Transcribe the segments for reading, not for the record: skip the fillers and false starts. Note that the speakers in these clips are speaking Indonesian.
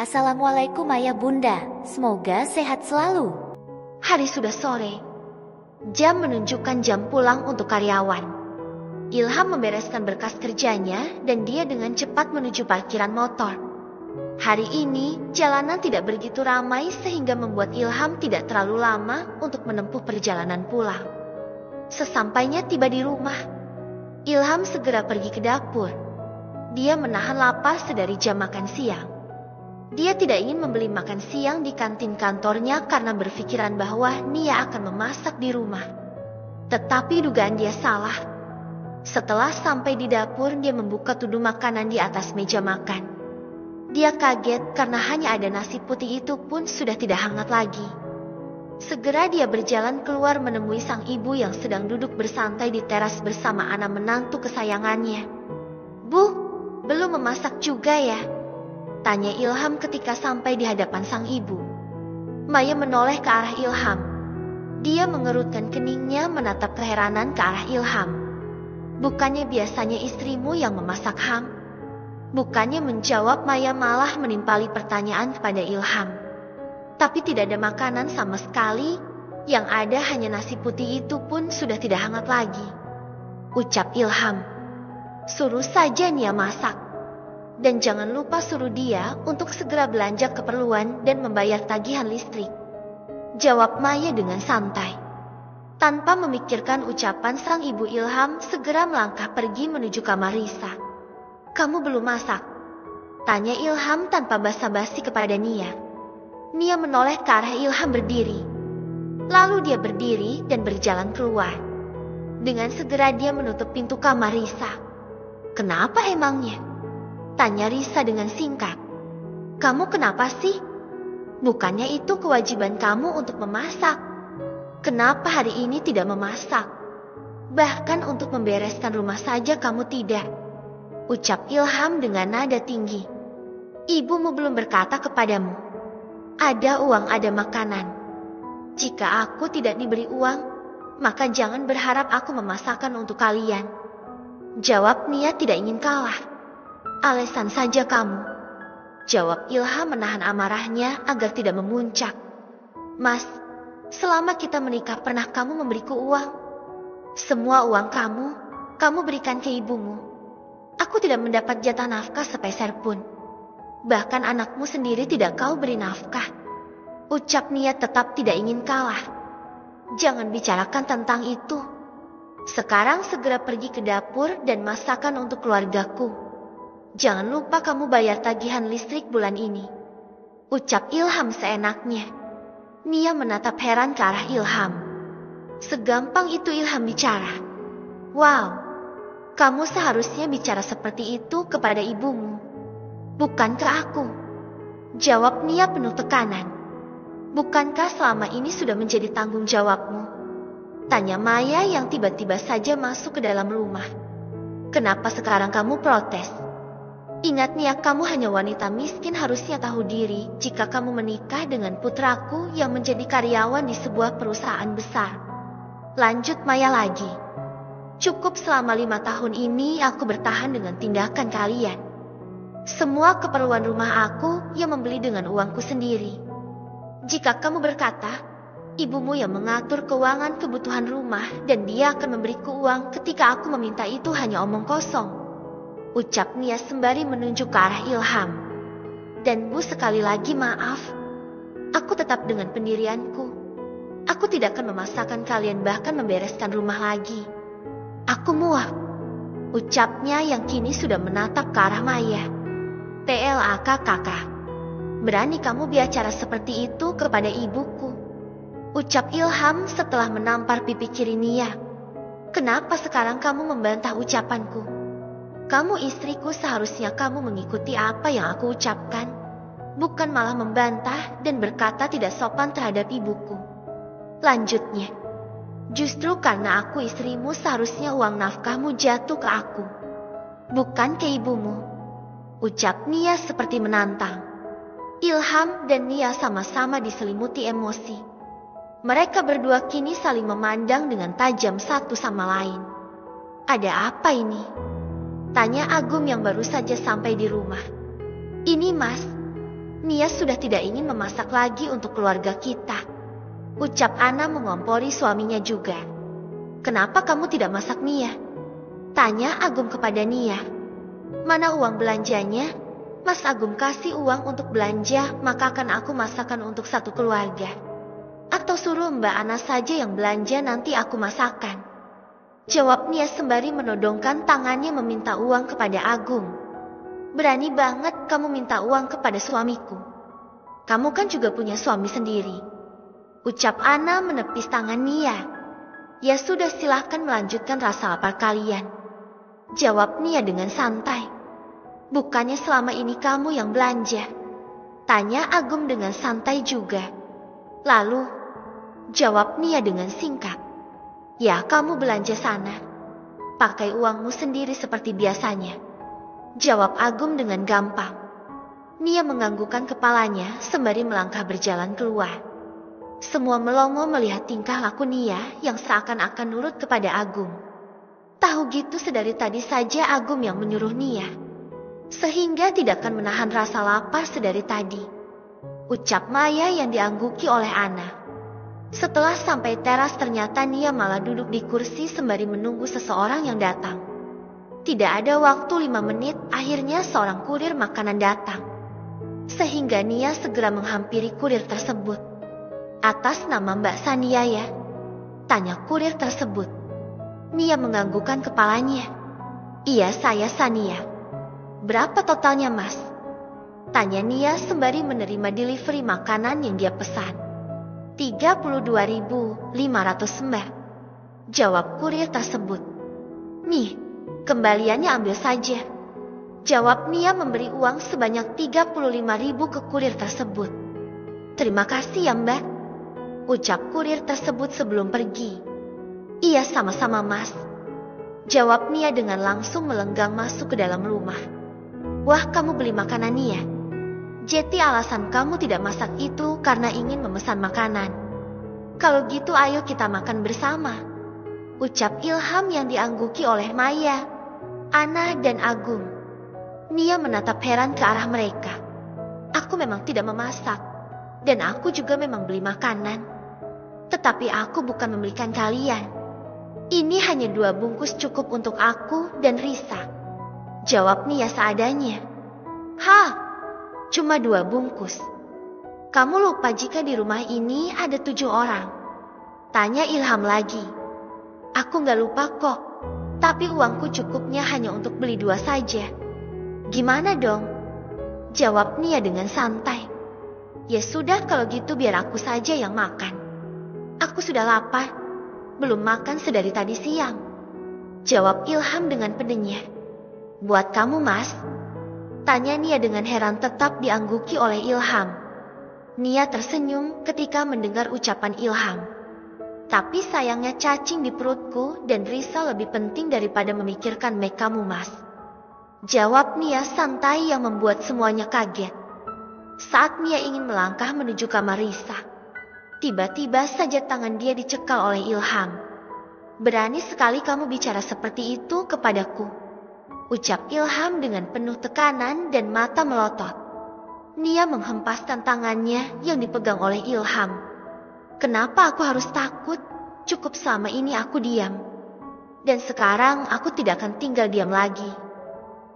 Assalamualaikum ayah bunda, semoga sehat selalu. Hari sudah sore. Jam menunjukkan jam pulang untuk karyawan. Ilham membereskan berkas kerjanya dan dia dengan cepat menuju parkiran motor. Hari ini, jalanan tidak begitu ramai sehingga membuat Ilham tidak terlalu lama untuk menempuh perjalanan pulang. Sesampainya tiba di rumah, Ilham segera pergi ke dapur. Dia menahan lapar sedari jam makan siang. Dia tidak ingin membeli makan siang di kantin kantornya karena berpikiran bahwa Nia akan memasak di rumah. Tetapi dugaan dia salah. Setelah sampai di dapur, dia membuka tuduh makanan di atas meja makan. Dia kaget karena hanya ada nasi putih, itu pun sudah tidak hangat lagi. Segera dia berjalan keluar menemui sang ibu yang sedang duduk bersantai di teras bersama anak menantu kesayangannya. "Bu, belum memasak juga ya?" tanya Ilham ketika sampai di hadapan sang ibu. Maya menoleh ke arah Ilham. Dia mengerutkan keningnya menatap keheranan ke arah Ilham. "Bukannya biasanya istrimu yang memasak, Ham?" Bukannya menjawab, Maya malah menimpali pertanyaan kepada Ilham. "Tapi tidak ada makanan sama sekali. Yang ada hanya nasi putih, itu pun sudah tidak hangat lagi," ucap Ilham. "Suruh saja Nia masak. Dan jangan lupa suruh dia untuk segera belanja keperluan dan membayar tagihan listrik," jawab Maya dengan santai. Tanpa memikirkan ucapan sang ibu, Ilham segera melangkah pergi menuju kamar Risa. "Kamu belum masak?" tanya Ilham tanpa basa-basi kepada Nia. Nia menoleh ke arah Ilham berdiri. Lalu dia berdiri dan berjalan keluar. Dengan segera dia menutup pintu kamar Risa. "Kenapa emangnya?" tanya Risa dengan singkat. "Kamu kenapa sih? Bukannya itu kewajiban kamu untuk memasak? Kenapa hari ini tidak memasak? Bahkan untuk membereskan rumah saja kamu tidak," ucap Ilham dengan nada tinggi. "Ibumu belum berkata kepadamu, ada uang ada makanan? Jika aku tidak diberi uang, maka jangan berharap aku memasakkan untuk kalian," jawab Nia tidak ingin kalah. "Alasan saja kamu," jawab Ilham menahan amarahnya agar tidak memuncak. "Mas, selama kita menikah pernah kamu memberiku uang? Semua uang kamu berikan ke ibumu. Aku tidak mendapat jatah nafkah sepeser pun. Bahkan anakmu sendiri tidak kau beri nafkah," ucap Nia tetap tidak ingin kalah. "Jangan bicarakan tentang itu. Sekarang segera pergi ke dapur dan masakan untuk keluargaku. Jangan lupa kamu bayar tagihan listrik bulan ini," ucap Ilham seenaknya. Nia menatap heran ke arah Ilham. Segampang itu Ilham bicara. "Wow, kamu seharusnya bicara seperti itu kepada ibumu, bukan ke aku," jawab Nia penuh tekanan. "Bukankah selama ini sudah menjadi tanggung jawabmu?" tanya Maya yang tiba-tiba saja masuk ke dalam rumah. "Kenapa sekarang kamu protes? Ingat Nia, kamu hanya wanita miskin, harusnya tahu diri jika kamu menikah dengan putraku yang menjadi karyawan di sebuah perusahaan besar," lanjut Maya lagi. "Cukup selama 5 tahun ini aku bertahan dengan tindakan kalian. Semua keperluan rumah aku yang membeli dengan uangku sendiri. Jika kamu berkata, ibumu yang mengatur keuangan kebutuhan rumah dan dia akan memberiku uang ketika aku meminta, itu hanya omong kosong," ucap Nia sembari menunjuk ke arah Ilham. "Dan Bu, sekali lagi maaf. Aku tetap dengan pendirianku. Aku tidak akan memasakkan kalian, bahkan membereskan rumah lagi. Aku muak," ucapnya yang kini sudah menatap ke arah Maya. "TLAK kakak, berani kamu bicara seperti itu kepada ibuku," ucap Ilham setelah menampar pipi kiri Nia. "Kenapa sekarang kamu membantah ucapanku? Kamu istriku, seharusnya kamu mengikuti apa yang aku ucapkan, bukan malah membantah dan berkata tidak sopan terhadap ibuku," lanjutnya. "Justru karena aku istrimu, seharusnya uang nafkahmu jatuh ke aku, bukan ke ibumu," ucap Nia seperti menantang. Ilham dan Nia sama-sama diselimuti emosi. Mereka berdua kini saling memandang dengan tajam satu sama lain. "Ada apa ini?" tanya Agum yang baru saja sampai di rumah. "Ini Mas, Nia sudah tidak ingin memasak lagi untuk keluarga kita. Ucap Ana mengompori suaminya juga. Kenapa kamu tidak masak, Nia? Tanya Agum kepada Nia. Mana uang belanjanya? Mas Agum kasih uang untuk belanja, maka akan aku masakan untuk satu keluarga. Atau suruh Mbak Ana saja yang belanja, nanti aku masakan. Jawab Nia sembari menodongkan tangannya meminta uang kepada Agum. Berani banget kamu minta uang kepada suamiku. Kamu kan juga punya suami sendiri. Ucap Ana menepis tangan Nia. Ya sudah, silahkan melanjutkan rasa lapar kalian. Jawab Nia dengan santai. Bukannya selama ini kamu yang belanja? Tanya Agum dengan santai juga. Lalu, jawab Nia dengan singkat. Ya, kamu belanja sana. Pakai uangmu sendiri seperti biasanya. Jawab Agum dengan gampang. Nia menganggukkan kepalanya sembari melangkah berjalan keluar. Semua melongo melihat tingkah laku Nia yang seakan-akan nurut kepada Agum. Tahu gitu sedari tadi saja Agum yang menyuruh Nia. Sehingga tidak akan menahan rasa lapar sedari tadi. Ucap Maya yang diangguki oleh Ana. Setelah sampai teras ternyata Nia malah duduk di kursi sembari menunggu seseorang yang datang. Tidak ada waktu 5 menit, akhirnya seorang kurir makanan datang. Sehingga Nia segera menghampiri kurir tersebut. Atas nama Mbak Sania ya? Tanya kurir tersebut. Nia menganggukkan kepalanya. Iya, saya Sania. Berapa totalnya, Mas? Tanya Nia sembari menerima delivery makanan yang dia pesan. 32.500 Mbak. Jawab kurir tersebut. Nih, kembaliannya ambil saja. Jawab Nia memberi uang sebanyak 35.000 ke kurir tersebut. Terima kasih ya Mbak. Ucap kurir tersebut sebelum pergi. Iya, sama-sama Mas. Jawab Nia dengan langsung melenggang masuk ke dalam rumah. Wah, kamu beli makanan Nia? Jadi alasan kamu tidak masak itu karena ingin memesan makanan. Kalau gitu ayo kita makan bersama. Ucap Ilham yang diangguki oleh Maya, Ana dan Agum. Nia menatap heran ke arah mereka. Aku memang tidak memasak. Dan aku juga memang beli makanan. Tetapi aku bukan membelikan kalian. Ini hanya 2 bungkus cukup untuk aku dan Risa. Jawab Nia seadanya. Hah? Cuma 2 bungkus? Kamu lupa jika di rumah ini ada 7 orang? Tanya Ilham lagi. Aku gak lupa kok. Tapi uangku cukupnya hanya untuk beli 2 saja. Gimana dong? Jawab Nia dengan santai. Ya sudah, kalau gitu biar aku saja yang makan. Aku sudah lapar. Belum makan sedari tadi siang. Jawab Ilham dengan pedenya. Buat kamu, Mas? Tanya Nia dengan heran tetap diangguki oleh Ilham. Nia tersenyum ketika mendengar ucapan Ilham. Tapi sayangnya cacing di perutku dan Risa lebih penting daripada memikirkan make kamu, Mas. Jawab Nia santai yang membuat semuanya kaget. Saat Nia ingin melangkah menuju kamar Risa, tiba-tiba saja tangan dia dicekal oleh Ilham. Berani sekali kamu bicara seperti itu kepadaku. Ucap Ilham dengan penuh tekanan dan mata melotot. Nia menghempaskan tangannya yang dipegang oleh Ilham. Kenapa aku harus takut? Cukup selama ini aku diam. Dan sekarang aku tidak akan tinggal diam lagi.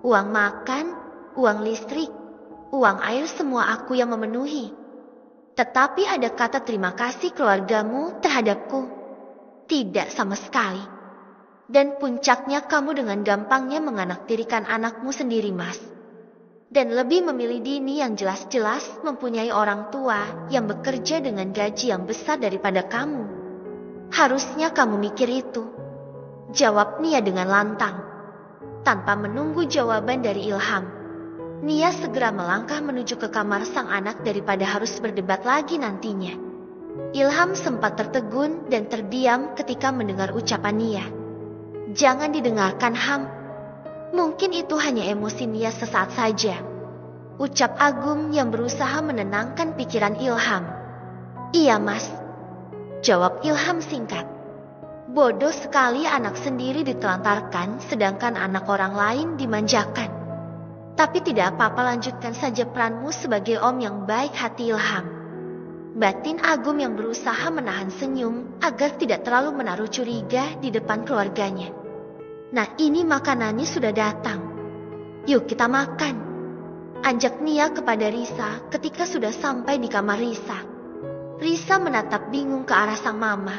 Uang makan, uang listrik, uang air semua aku yang memenuhi. Tetapi ada kata terima kasih keluargamu terhadapku? Tidak sama sekali. Dan puncaknya kamu dengan gampangnya menganaktirikan anakmu sendiri, Mas. Dan lebih memilih Dini yang jelas-jelas mempunyai orang tua yang bekerja dengan gaji yang besar daripada kamu. Harusnya kamu mikir itu. Jawab Nia dengan lantang. Tanpa menunggu jawaban dari Ilham, Nia segera melangkah menuju ke kamar sang anak daripada harus berdebat lagi nantinya. Ilham sempat tertegun dan terdiam ketika mendengar ucapan Nia. Jangan didengarkan, Ham. Mungkin itu hanya emosi Nia sesaat saja. Ucap Agum yang berusaha menenangkan pikiran Ilham. Iya, Mas. Jawab Ilham singkat. Bodoh sekali anak sendiri ditelantarkan sedangkan anak orang lain dimanjakan. Tapi tidak apa-apa, lanjutkan saja peranmu sebagai om yang baik hati, Ilham. Batin Agum yang berusaha menahan senyum agar tidak terlalu menaruh curiga di depan keluarganya. Nah, ini makanannya sudah datang. Yuk kita makan. Anjak Nia kepada Risa ketika sudah sampai di kamar Risa. Risa menatap bingung ke arah sang mama.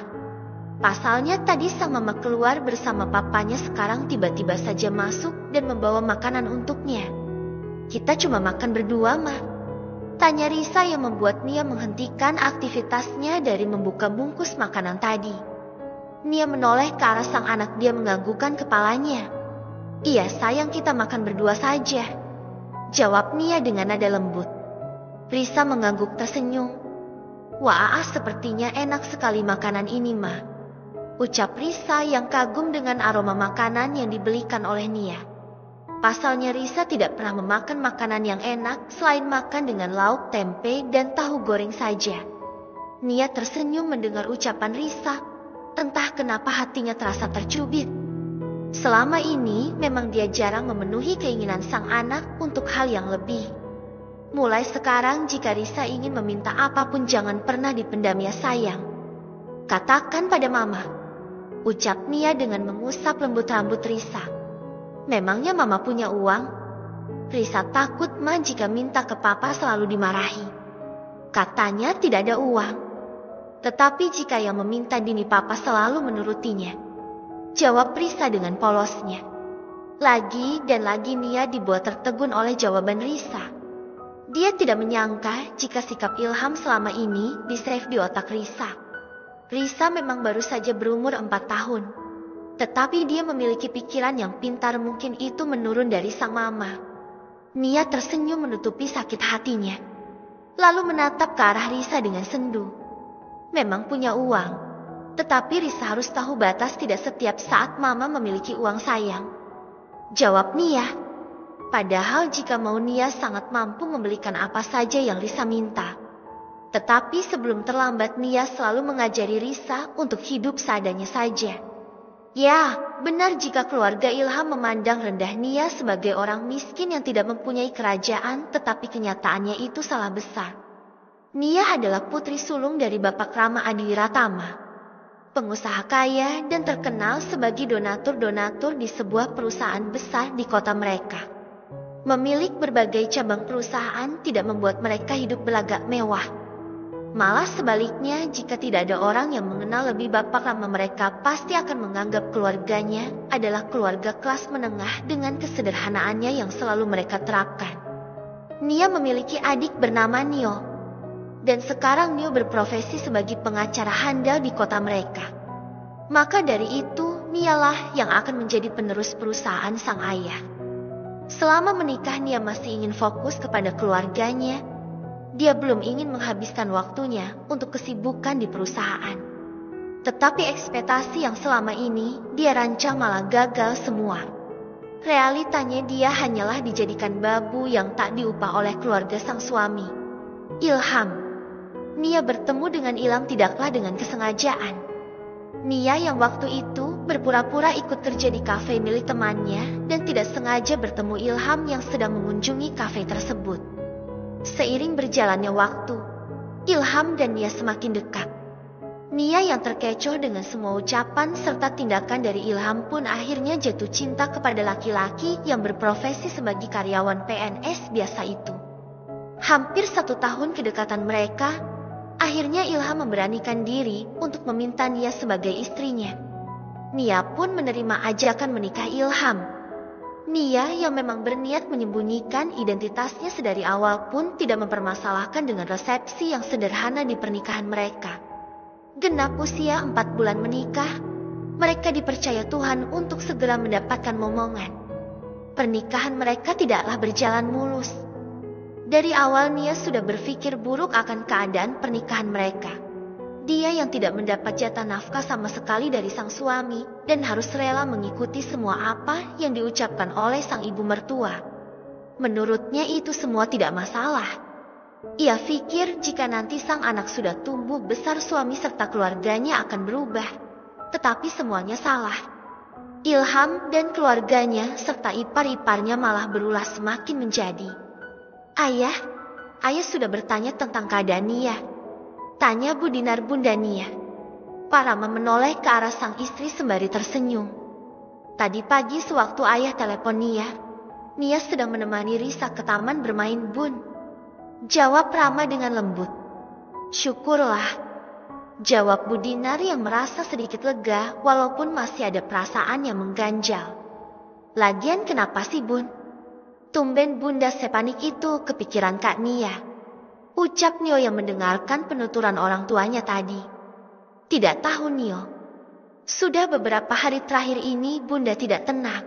Pasalnya tadi sang mama keluar bersama papanya, sekarang tiba-tiba saja masuk dan membawa makanan untuknya. Kita cuma makan berdua, Ma. Tanya Risa yang membuat Nia menghentikan aktivitasnya dari membuka bungkus makanan tadi. Nia menoleh ke arah sang anak, dia menganggukkan kepalanya. Iya sayang, kita makan berdua saja, jawab Nia dengan nada lembut. Risa mengangguk tersenyum. Wah, sepertinya enak sekali makanan ini, Ma, ucap Risa yang kagum dengan aroma makanan yang dibelikan oleh Nia. Pasalnya Risa tidak pernah memakan makanan yang enak selain makan dengan lauk tempe dan tahu goreng saja. Nia tersenyum mendengar ucapan Risa. Entah kenapa hatinya terasa tercubit. Selama ini memang dia jarang memenuhi keinginan sang anak untuk hal yang lebih. Mulai sekarang jika Risa ingin meminta apapun jangan pernah dipendam ya sayang. Katakan pada mama, ucap Nia dengan mengusap lembut rambut Risa. Memangnya mama punya uang? Risa takut Ma jika minta ke papa selalu dimarahi. Katanya tidak ada uang. Tetapi jika yang meminta dini papa selalu menurutinya, jawab Risa dengan polosnya. Lagi dan lagi Nia dibuat tertegun oleh jawaban Risa. Dia tidak menyangka jika sikap Ilham selama ini di-save di otak Risa. Risa memang baru saja berumur 4 tahun. Tetapi dia memiliki pikiran yang pintar, mungkin itu menurun dari sang mama. Nia tersenyum menutupi sakit hatinya. Lalu menatap ke arah Risa dengan sendu. Memang punya uang. Tetapi Risa harus tahu batas, tidak setiap saat mama memiliki uang sayang, jawab Nia. Padahal jika mau Nia sangat mampu membelikan apa saja yang Risa minta. Tetapi sebelum terlambat Nia selalu mengajari Risa untuk hidup seadanya saja. Ya, benar jika keluarga Ilham memandang rendah Nia sebagai orang miskin yang tidak mempunyai kerajaan, tetapi kenyataannya itu salah besar. Nia adalah putri sulung dari Bapak Rama Adiwiratama, pengusaha kaya dan terkenal sebagai donatur-donatur di sebuah perusahaan besar di kota mereka. Memiliki berbagai cabang perusahaan tidak membuat mereka hidup berlagak mewah. Malah sebaliknya, jika tidak ada orang yang mengenal lebih Bapak Rama, mereka pasti akan menganggap keluarganya adalah keluarga kelas menengah dengan kesederhanaannya yang selalu mereka terapkan. Nia memiliki adik bernama Nio. Dan sekarang Nio berprofesi sebagai pengacara handal di kota mereka. Maka dari itu, Nialah yang akan menjadi penerus perusahaan sang ayah. Selama menikah, Nia masih ingin fokus kepada keluarganya. Dia belum ingin menghabiskan waktunya untuk kesibukan di perusahaan. Tetapi ekspektasi yang selama ini dia rancang malah gagal semua. Realitanya dia hanyalah dijadikan babu yang tak diupah oleh keluarga sang suami, Ilham. Nia bertemu dengan Ilham tidaklah dengan kesengajaan. Nia yang waktu itu berpura-pura ikut kerja di kafe milik temannya dan tidak sengaja bertemu Ilham yang sedang mengunjungi kafe tersebut. Seiring berjalannya waktu, Ilham dan Nia semakin dekat. Nia yang terkecoh dengan semua ucapan serta tindakan dari Ilham pun akhirnya jatuh cinta kepada laki-laki yang berprofesi sebagai karyawan PNS biasa itu. Hampir 1 tahun kedekatan mereka, akhirnya Ilham memberanikan diri untuk meminta Nia sebagai istrinya. Nia pun menerima ajakan menikah Ilham. Nia yang memang berniat menyembunyikan identitasnya sedari awal pun tidak mempermasalahkan dengan resepsi yang sederhana di pernikahan mereka. Genap usia 4 bulan menikah, mereka dipercaya Tuhan untuk segera mendapatkan momongan. Pernikahan mereka tidaklah berjalan mulus. Dari awal Nia sudah berpikir buruk akan keadaan pernikahan mereka. Dia yang tidak mendapat jatah nafkah sama sekali dari sang suami dan harus rela mengikuti semua apa yang diucapkan oleh sang ibu mertua. Menurutnya itu semua tidak masalah. Ia pikir jika nanti sang anak sudah tumbuh besar suami serta keluarganya akan berubah. Tetapi semuanya salah. Ilham dan keluarganya serta ipar-iparnya malah berulah semakin menjadi. Ayah sudah bertanya tentang keadaan Nia. Tanya Bu Dinar Bunda Nia. Parama menoleh ke arah sang istri sembari tersenyum. Tadi pagi sewaktu ayah telepon Nia sedang menemani Risa ke taman bermain Bun. Jawab Rama dengan lembut. Syukurlah. Jawab Bu Dinar yang merasa sedikit lega walaupun masih ada perasaan yang mengganjal. Lagian kenapa sih Bun? Tumben Bunda sepanik itu kepikiran Kak Nia. Ucap Nio yang mendengarkan penuturan orang tuanya tadi. Tidak tahu Nio. Sudah beberapa hari terakhir ini Bunda tidak tenang.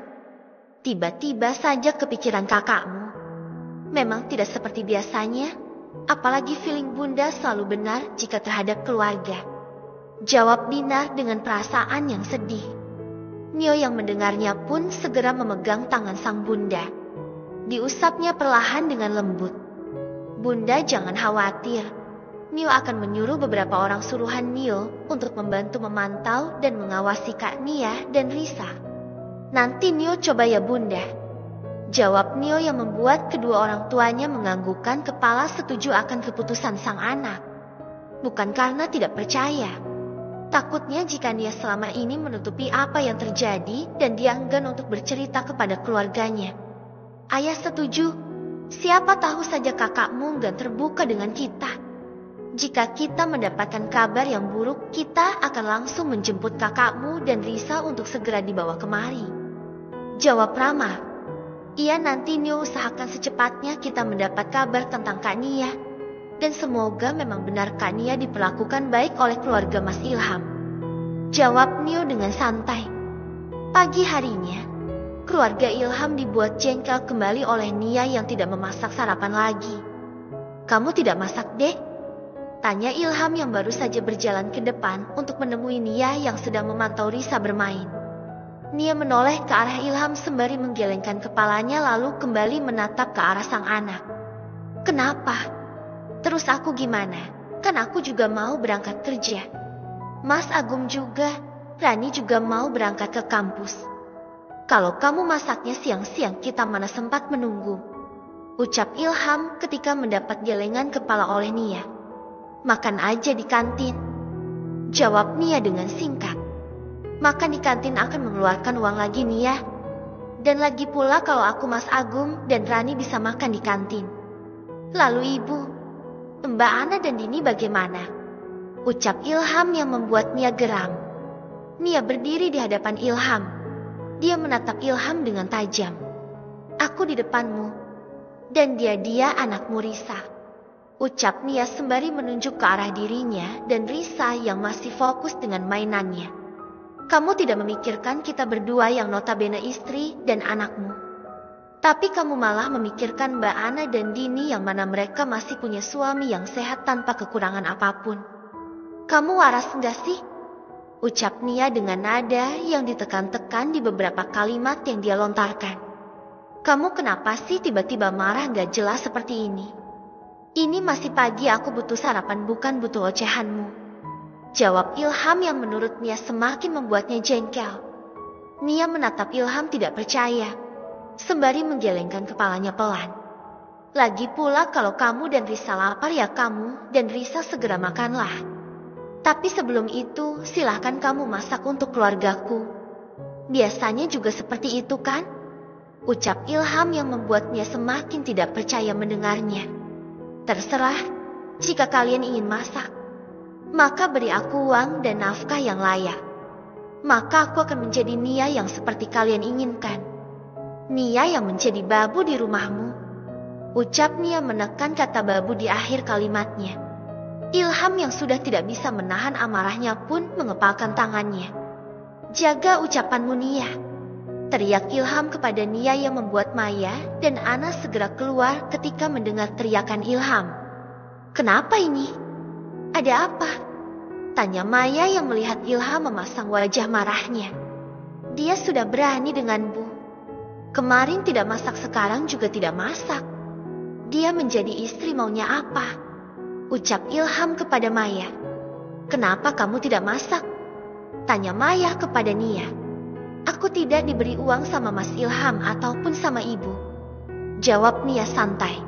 Tiba-tiba saja kepikiran kakakmu. Memang tidak seperti biasanya, apalagi feeling Bunda selalu benar jika terhadap keluarga. Jawab Dinar dengan perasaan yang sedih. Nio yang mendengarnya pun segera memegang tangan sang bunda. Diusapnya perlahan dengan lembut. Bunda jangan khawatir. Nio akan menyuruh beberapa orang suruhan Nio untuk membantu memantau dan mengawasi Kak Nia dan Risa. Nanti Nio coba ya Bunda. Jawab Nio yang membuat kedua orang tuanya menganggukkan kepala setuju akan keputusan sang anak. Bukan karena tidak percaya. Takutnya jika Nia selama ini menutupi apa yang terjadi dan dia enggan untuk bercerita kepada keluarganya. Ayah setuju. Siapa tahu saja kakakmu enggan terbuka dengan kita. Jika kita mendapatkan kabar yang buruk, kita akan langsung menjemput kakakmu dan Risa untuk segera dibawa kemari. Jawab Rama. Iya, nanti Nio usahakan secepatnya kita mendapat kabar tentang Kak Nia. Dan semoga memang benar Kak Nia diperlakukan baik oleh keluarga Mas Ilham. Jawab Nio dengan santai. Pagi harinya, keluarga Ilham dibuat jengkel kembali oleh Nia yang tidak memasak sarapan lagi. Kamu tidak masak, Dek? Tanya Ilham yang baru saja berjalan ke depan untuk menemui Nia yang sedang memantau Risa bermain. Nia menoleh ke arah Ilham sembari menggelengkan kepalanya lalu kembali menatap ke arah sang anak. Kenapa? Terus aku gimana? Kan aku juga mau berangkat kerja. Mas Agum juga, Rani juga mau berangkat ke kampus. Kalau kamu masaknya siang-siang kita mana sempat menunggu. Ucap Ilham ketika mendapat gelengan kepala oleh Nia. Makan aja di kantin. Jawab Nia dengan singkat. Makan di kantin akan mengeluarkan uang lagi Nia. Dan lagi pula kalau aku Mas Agum dan Rani bisa makan di kantin. Lalu ibu, Mbak Ana dan Dini bagaimana? Ucap Ilham yang membuat Nia geram. Nia berdiri di hadapan Ilham. Dia menatap Ilham dengan tajam. Aku di depanmu. Dan dia anakmu Risa. Ucap Nia sembari menunjuk ke arah dirinya dan Risa yang masih fokus dengan mainannya. Kamu tidak memikirkan kita berdua yang notabene istri dan anakmu. Tapi kamu malah memikirkan Mbak Ana dan Dini yang mana mereka masih punya suami yang sehat tanpa kekurangan apapun. Kamu waras enggak sih? Ucap Nia dengan nada yang ditekan-tekan di beberapa kalimat yang dia lontarkan. Kamu kenapa sih tiba-tiba marah gak jelas seperti ini? Ini masih pagi, aku butuh sarapan bukan butuh ocehanmu. Jawab Ilham yang menurut Nia semakin membuatnya jengkel. Nia menatap Ilham tidak percaya. Sembari menggelengkan kepalanya pelan. Lagi pula kalau kamu dan Risa lapar ya kamu dan Risa segera makanlah. Tapi sebelum itu silahkan kamu masak untuk keluargaku. Biasanya juga seperti itu kan? Ucap Ilham yang membuatnya semakin tidak percaya mendengarnya. Terserah, jika kalian ingin masak, maka beri aku uang dan nafkah yang layak. Maka aku akan menjadi Nia yang seperti kalian inginkan. Nia yang menjadi babu di rumahmu. Ucap Nia menekan kata babu di akhir kalimatnya. Ilham yang sudah tidak bisa menahan amarahnya pun mengepalkan tangannya. Jaga ucapanmu Nia. Teriak Ilham kepada Nia yang membuat Maya dan Ana segera keluar ketika mendengar teriakan Ilham. Kenapa ini? Ada apa? Tanya Maya yang melihat Ilham memasang wajah marahnya. Dia sudah berani denganmu. Kemarin tidak masak, sekarang juga tidak masak. Dia menjadi istri maunya apa? Ucap Ilham kepada Maya. Kenapa kamu tidak masak? Tanya Maya kepada Nia. Aku tidak diberi uang sama Mas Ilham ataupun sama ibu. Jawab Nia santai.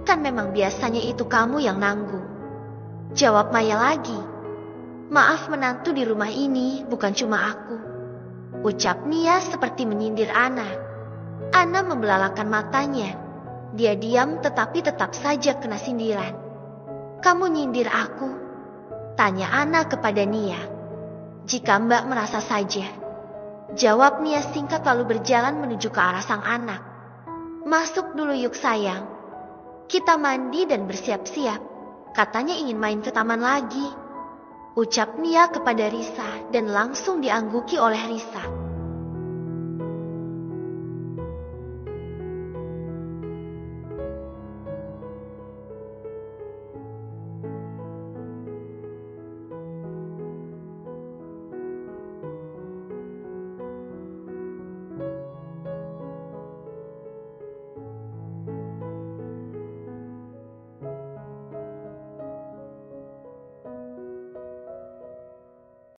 Kan memang biasanya itu kamu yang nanggung. Jawab Maya lagi. Maaf menantu di rumah ini bukan cuma aku. Ucap Nia seperti menyindir Ana. Ana membelalakan matanya. Dia diam tetapi tetap saja kena sindiran. Kamu nyindir aku? Tanya Ana kepada Nia. Jika Mbak merasa saja. Jawab Nia singkat lalu berjalan menuju ke arah sang anak. Masuk dulu yuk sayang. Kita mandi dan bersiap-siap. Katanya ingin main ke taman lagi. Ucap Nia kepada Risa dan langsung diangguki oleh Risa.